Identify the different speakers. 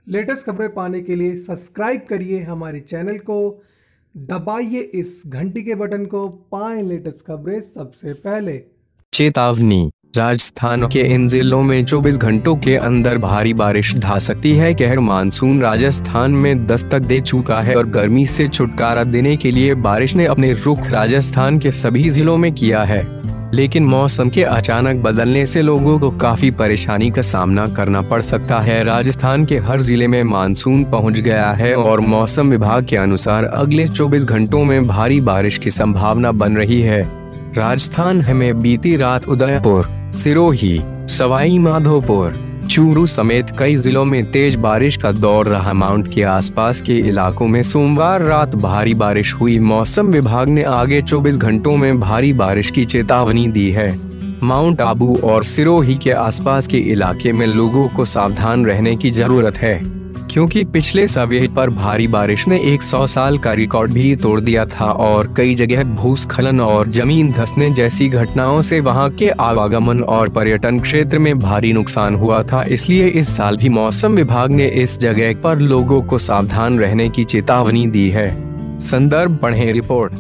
Speaker 1: Latest खबरें पाने के लिए सब्सक्राइब करिए हमारे चैनल को, दबाइए इस घंटी के बटन को, पाएं लेटेस्ट खबरें सबसे पहले।
Speaker 2: चेतावनी, राजस्थान के इन जिलों में 24 घंटों के अंदर भारी बारिश ढा सकती है। कहर मानसून राजस्थान में दस्तक दे चुका है और गर्मी से छुटकारा देने के लिए बारिश ने अपने रुख राजस्थान के सभी जिलों में किया है। लेकिन मौसम के अचानक बदलने से लोगों को काफी परेशानी का सामना करना पड़ सकता है। राजस्थान के हर जिले में मानसून पहुंच गया है और मौसम विभाग के अनुसार अगले 24 घंटों में भारी बारिश की संभावना बन रही है। राजस्थान में बीती रात उदयपुर, सिरोही, सवाई माधोपुर, चूरू समेत कई जिलों में तेज बारिश का दौर रहा। माउंट के आसपास के इलाकों में सोमवार रात भारी बारिश हुई। मौसम विभाग ने आगे 24 घंटों में भारी बारिश की चेतावनी दी है। माउंट आबू और सिरोही के आसपास के इलाके में लोगों को सावधान रहने की जरूरत है, क्योंकि पिछले सप्ताह पर भारी बारिश ने 100 साल का रिकॉर्ड भी तोड़ दिया था और कई जगह भूस्खलन और जमीन धंसने जैसी घटनाओं से वहां के आवागमन और पर्यटन क्षेत्र में भारी नुकसान हुआ था। इसलिए इस साल भी मौसम विभाग ने इस जगह पर लोगों को सावधान रहने की चेतावनी दी है। संदर्भ पढ़ें रिपोर्ट।